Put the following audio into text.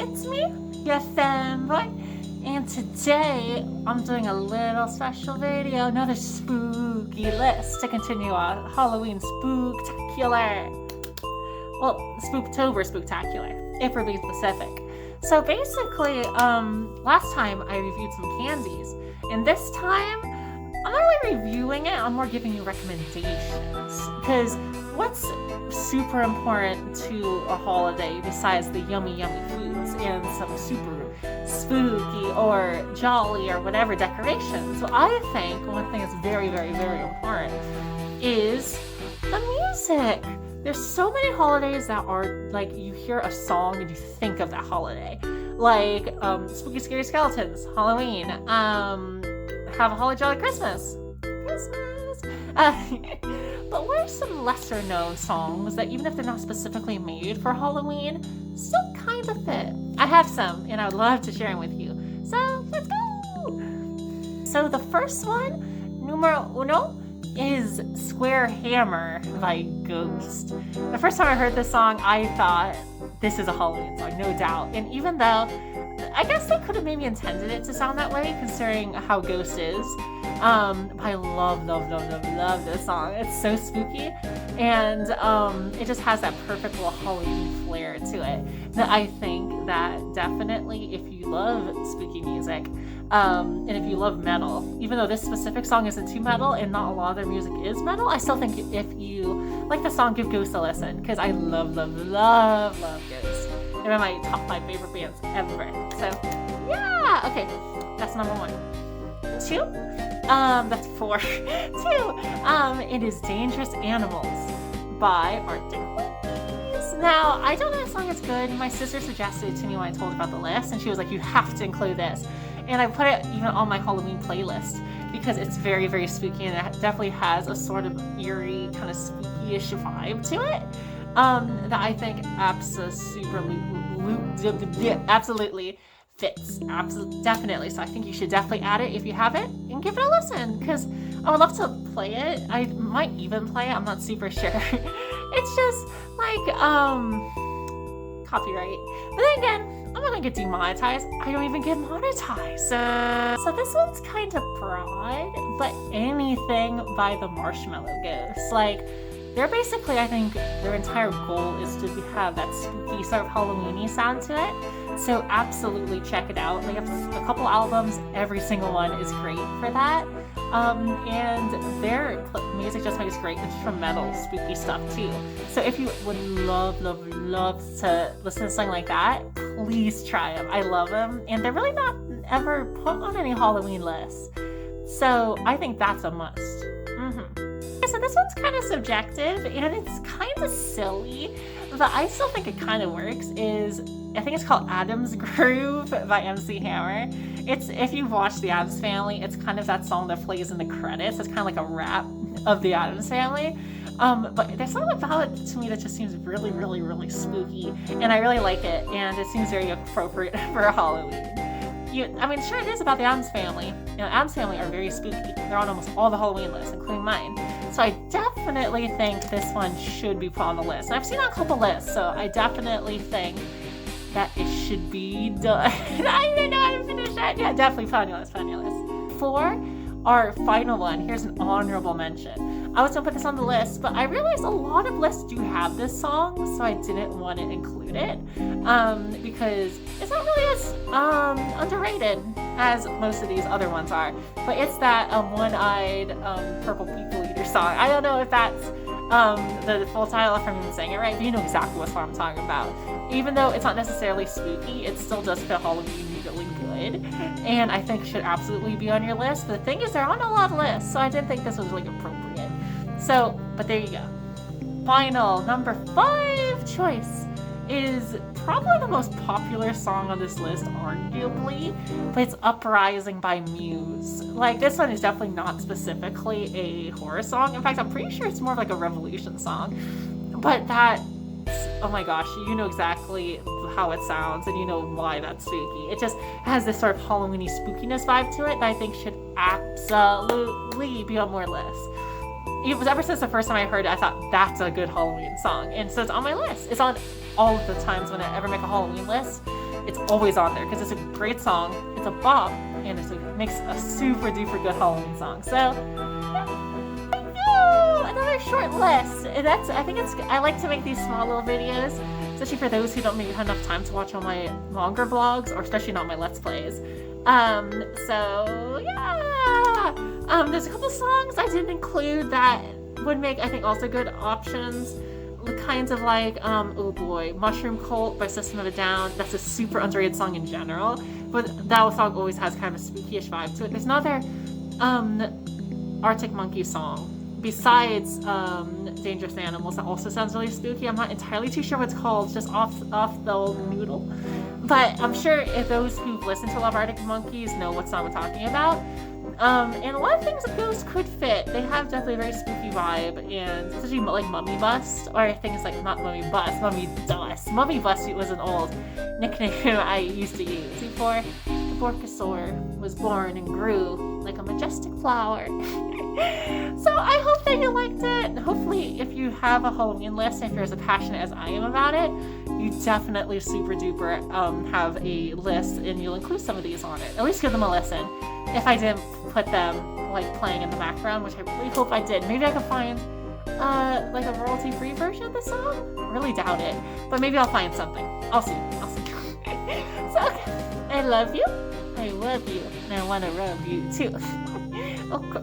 it's me, your fanboy, and today I'm doing a little special video, another spooky list to continue our Halloween spooktacular. Well, Spooktober Spooktacular, if we're being specific. So basically, last time I reviewed some candies, and this time, I'm not really reviewing it, I'm more giving you recommendations. Because what's super important to a holiday besides the yummy, yummy foods and some super spooky or jolly or whatever decorations? Well, I think one thing that's very, very, very important is the music. There's so many holidays that are like you hear a song and you think of that holiday. Like Spooky Scary Skeletons, Halloween, Have a Holly Jolly Christmas. But what are some lesser known songs that even if they're not specifically made for Halloween, still kind of fit? I have some and I would love to share them with you. So let's go! So the first one, numero uno, is Square Hammer by Ghost. The first time I heard this song, I thought this is a Halloween song, no doubt. And even though I guess they could have maybe intended it to sound that way, considering how Ghost is. I love this song. It's so spooky, and it just has that perfect little Halloween flair to it. That I think that definitely, if you love spooky music, and if you love metal, even though this specific song isn't too metal and not a lot of their music is metal, I still think if you like the song, give Ghost a listen, because I love Ghost. They're one of my top 5 favorite bands ever. So, yeah! Okay, that's number 1. 2? That's 4. 2, it is Dangerous Animals by Arctic Monkeys. Now, I don't know if the song is good. My sister suggested it to me when I told her about the list, and she was like, you have to include this. And I put it even on my Halloween playlist because it's very, very spooky, and it definitely has a sort of eerie, kind of spooky-ish vibe to it. That I think absolutely fits. Definitely. So I think you should definitely add it if you have it and give it a listen, because I would love to play it. I might even play it. I'm not super sure. It's just like copyright. But then again, I'm not gonna get demonetized. I don't even get monetized. So this one's kind of broad, but anything by the Marshmallow Ghosts. Like, they're basically, I think, their entire goal is to have that spooky sort of Halloween-y sound to it. So absolutely check it out. They have a couple albums. Every single one is great for that. And their music just makes great instrumental spooky stuff too. So if you would love to listen to something like that, please try them. I love them. And they're really not ever put on any Halloween lists. So I think that's a must. So this one's kind of subjective and it's kind of silly, but I still think it kind of works. I think it's called Addams Groove by MC Hammer. It's, if you've watched The Addams Family, it's kind of that song that plays in the credits. It's kind of like a rap of The Addams Family. But there's something about it to me that just seems really, really, really spooky, and I really like it, and it seems very appropriate for Halloween. I mean, sure, it is about the Addams Family. You know, Addams Family are very spooky. They're on almost all the Halloween lists, including mine. So I definitely think this one should be put on the list. And I've seen it on a couple lists, so I definitely think that it should be done. I didn't know how to finish that. Yeah, definitely put on your list. 4, our final one. Here's an honorable mention. I was gonna put this on the list, but I realized a lot of lists do have this song, so I didn't want to include it because it's not really as underrated as most of these other ones are. But it's that one-eyed purple people eater song. I don't know if that's the full title, if I'm even saying it right, but you know exactly what I'm talking about. Even though it's not necessarily spooky, it still does fit Halloween really good, and I think it should absolutely be on your list. But the thing is, they're on a lot of lists, so I didn't think this was really appropriate. So, but there you go. Final, number 5 choice is probably the most popular song on this list, arguably, but it's Uprising by Muse. Like, this one is definitely not specifically a horror song. In fact, I'm pretty sure it's more of like a revolution song. But that, oh my gosh, you know exactly how it sounds, and you know why that's spooky. It just has this sort of Halloween-y spookiness vibe to it that I think should absolutely be on more lists. It was ever since the first time I heard it, I thought that's a good Halloween song, and so it's on my list. It's on all of the times when I ever make a Halloween list. it's always on there because it's a great song, it's a bop, and it makes a super duper good Halloween song. So, yeah, another short list. I like to make these small little videos, especially for those who don't maybe have enough time to watch all my longer vlogs, or especially not my Let's Plays. So yeah. There's a couple songs I didn't include that would make, I think, also good options. The kinds of like, oh boy, Mushroom Cult by System of a Down. That's a super underrated song in general, but that song always has kind of a spooky-ish vibe to it. There's another Arctic Monkey song besides Dangerous Animals that also sounds really spooky. I'm not entirely too sure what it's called, it's just off the old noodle. But I'm sure if those who've listened to Love Arctic Monkeys know what song I'm talking about. And a lot of things that those could fit. They have definitely a very spooky vibe, and especially like Mummy Bust, or things like not Mummy Bust, Mummy Dust. Mummy Bust was an old nickname I used to use before the Borkosaur was born and grew like a majestic flower. So I hope that you liked it. And hopefully, if you have a Halloween list, if you're as passionate as I am about it, you definitely super duper have a list, and you'll include some of these on it. At least give them a listen. If I didn't put them like playing in the background, which I really hope I did. Maybe I could find like a royalty-free version of the song. I really doubt it, but maybe I'll find something. I'll see. So okay. I love you. I love you, and I want to rub you too. Okay.